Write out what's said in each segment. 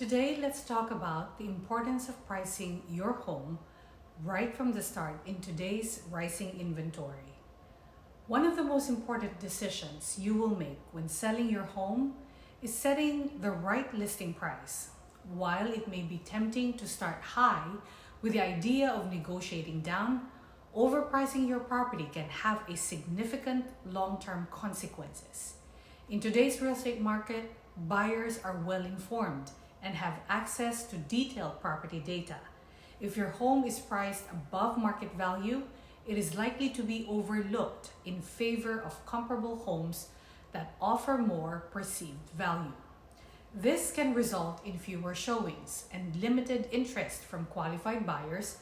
Today, let's talk about the importance of pricing your home right from the start in today's rising inventory. One of the most important decisions you will make when selling your home is setting the right listing price. While it may be tempting to start high with the idea of negotiating down, overpricing your property can have a significant long-term consequences. In today's real estate market, buyers are well informed and have access to detailed property data. If your home is priced above market value, it is likely to be overlooked in favor of comparable homes that offer more perceived value. This can result in fewer showings and limited interest from qualified buyers,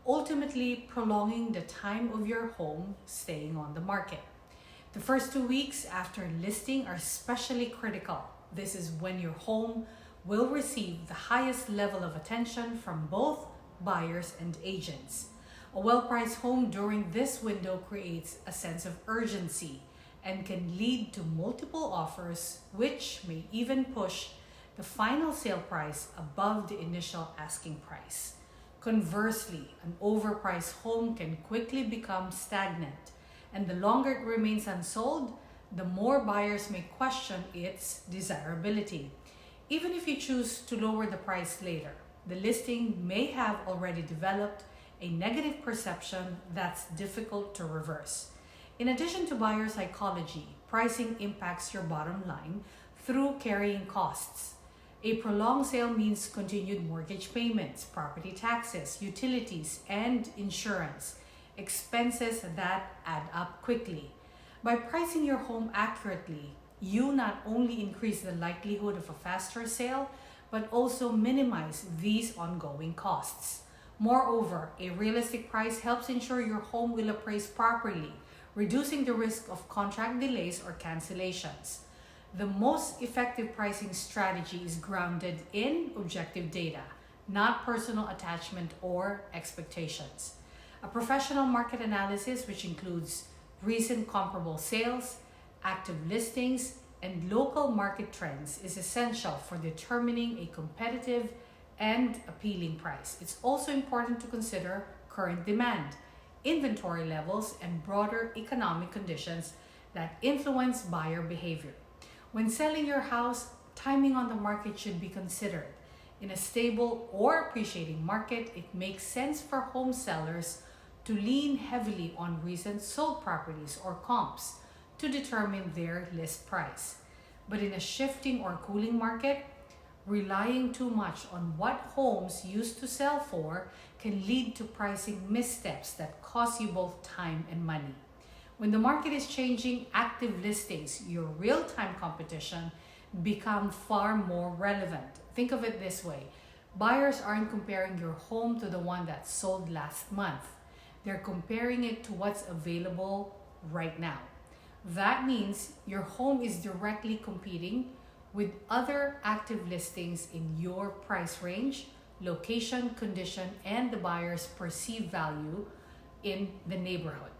ultimately prolonging the time of your home staying on the market. The first 2 weeks after listing are especially critical. This is when your home will receive the highest level of attention from both buyers and agents. A well-priced home during this window creates a sense of urgency and can lead to multiple offers, which may even push the final sale price above the initial asking price. Conversely, an overpriced home can quickly become stagnant, and the longer it remains unsold, the more buyers may question its desirability. Even if you choose to lower the price later, the listing may have already developed a negative perception that's difficult to reverse. In addition to buyer psychology, pricing impacts your bottom line through carrying costs. A prolonged sale means continued mortgage payments, property taxes, utilities, and insurance, expenses that add up quickly. By pricing your home accurately, you not only increase the likelihood of a faster sale, but also minimize these ongoing costs. Moreover, a realistic price helps ensure your home will appraise properly, reducing the risk of contract delays or cancellations. The most effective pricing strategy is grounded in objective data, not personal attachment or expectations. A professional market analysis, which includes recent comparable sales, active listings, and local market trends, is essential for determining a competitive and appealing price. It's also important to consider current demand, inventory levels, and broader economic conditions that influence buyer behavior. When selling your house, timing on the market should be considered. In a stable or appreciating market, it makes sense for home sellers to lean heavily on recent sold properties or comps to determine their list price. But in a shifting or cooling market, relying too much on what homes used to sell for can lead to pricing missteps that cost you both time and money. When the market is changing, active listings, your real-time competition, become far more relevant. Think of it this way. Buyers aren't comparing your home to the one that sold last month. They're comparing it to what's available right now. That means your home is directly competing with other active listings in your price range, location, condition, and the buyer's perceived value in the neighborhood.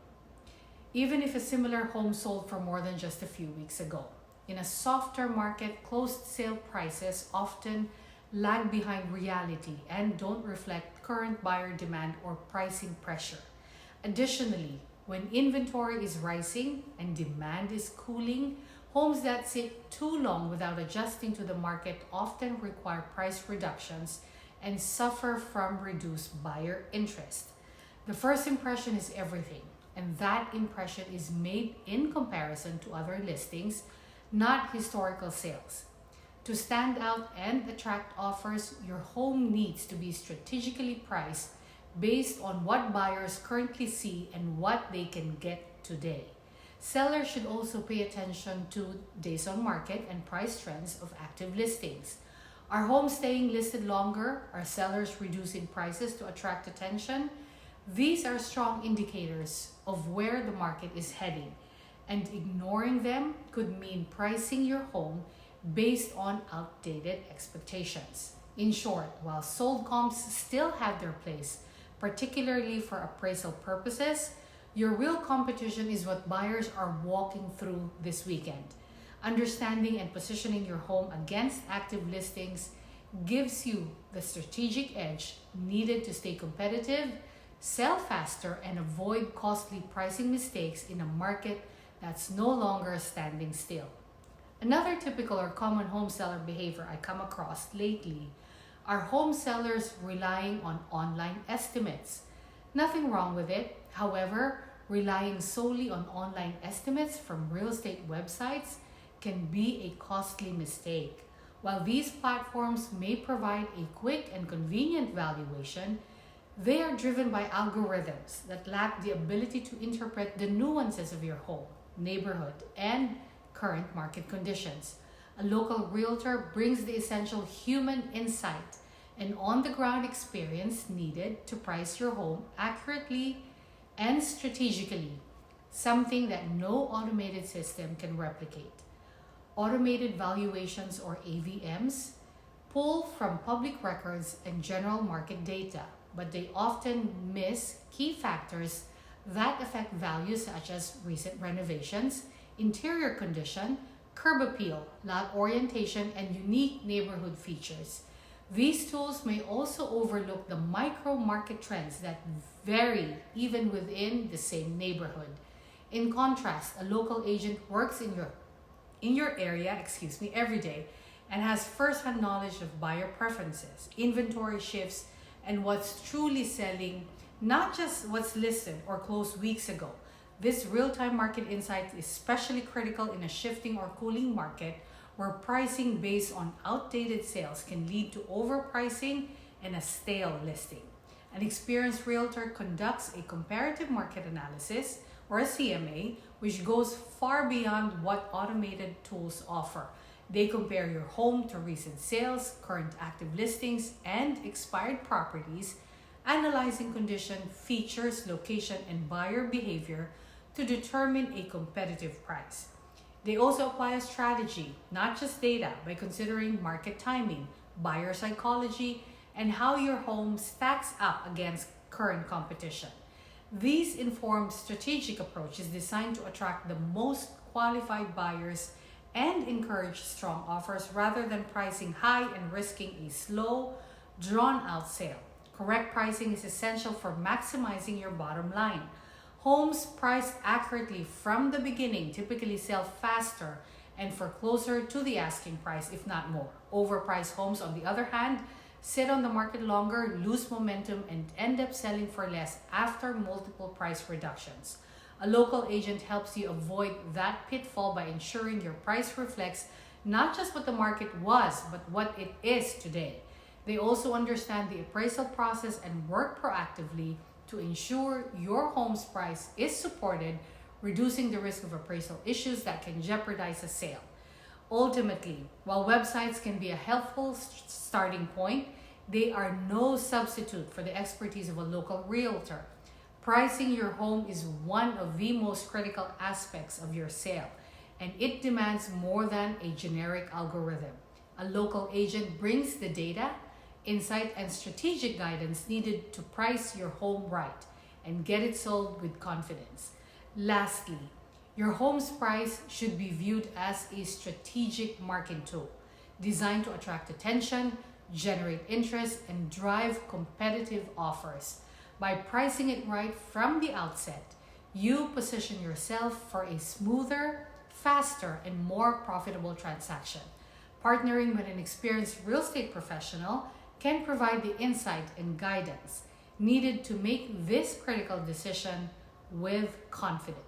Even if a similar home sold for more than just a few weeks ago. In a softer market, closed sale prices often lag behind reality and don't reflect current buyer demand or pricing pressure. Additionally, when inventory is rising and demand is cooling, homes that sit too long without adjusting to the market often require price reductions and suffer from reduced buyer interest. The first impression is everything, and that impression is made in comparison to other listings, not historical sales. To stand out and attract offers, your home needs to be strategically priced based on what buyers currently see and what they can get today. Sellers should also pay attention to days on market and price trends of active listings. Are homes staying listed longer? Are sellers reducing prices to attract attention? These are strong indicators of where the market is heading, and ignoring them could mean pricing your home based on outdated expectations. In short, while sold comps still have their place, particularly for appraisal purposes, your real competition is what buyers are walking through this weekend. Understanding and positioning your home against active listings gives you the strategic edge needed to stay competitive, sell faster, and avoid costly pricing mistakes in a market that's no longer standing still. Another typical or common home seller behavior I come across lately are home sellers relying on online estimates. Nothing wrong with it. However, relying solely on online estimates from real estate websites can be a costly mistake. While these platforms may provide a quick and convenient valuation, they are driven by algorithms that lack the ability to interpret the nuances of your home, neighborhood, and current market conditions. A local realtor brings the essential human insight and on the ground experience needed to price your home accurately and strategically, something that no automated system can replicate. Automated valuations, or AVMs, pull from public records and general market data, but they often miss key factors that affect values such as recent renovations, interior condition, curb appeal, lot orientation, and unique neighborhood features. These tools may also overlook the micro market trends that vary even within the same neighborhood. In contrast, a local agent works in your area, every day and has first-hand knowledge of buyer preferences, inventory shifts, and what's truly selling, not just what's listed or closed weeks ago. This real-time market insight is especially critical in a shifting or cooling market where pricing based on outdated sales can lead to overpricing and a stale listing. An experienced realtor conducts a comparative market analysis, or a CMA, which goes far beyond what automated tools offer. They compare your home to recent sales, current active listings, and expired properties, analyzing condition, features, location, and buyer behavior to determine a competitive price. They also apply a strategy, not just data, by considering market timing, buyer psychology, and how your home stacks up against current competition. These informed strategic approach is designed to attract the most qualified buyers and encourage strong offers rather than pricing high and risking a slow, drawn-out sale. Correct pricing is essential for maximizing your bottom line. Homes priced accurately from the beginning typically sell faster and for closer to the asking price, if not more. Overpriced homes, on the other hand, sit on the market longer, lose momentum, and end up selling for less after multiple price reductions. A local agent helps you avoid that pitfall by ensuring your price reflects not just what the market was, but what it is today. They also understand the appraisal process and work proactively to ensure your home's price is supported, reducing the risk of appraisal issues that can jeopardize a sale. Ultimately, while websites can be a helpful starting point, they are no substitute for the expertise of a local realtor. Pricing your home is one of the most critical aspects of your sale, and it demands more than a generic algorithm. A local agent brings the data, insight, and strategic guidance needed to price your home right and get it sold with confidence. Lastly, your home's price should be viewed as a strategic marketing tool designed to attract attention, generate interest, and drive competitive offers. By pricing it right from the outset, you position yourself for a smoother, faster, and more profitable transaction. Partnering with an experienced real estate professional can provide the insight and guidance needed to make this critical decision with confidence.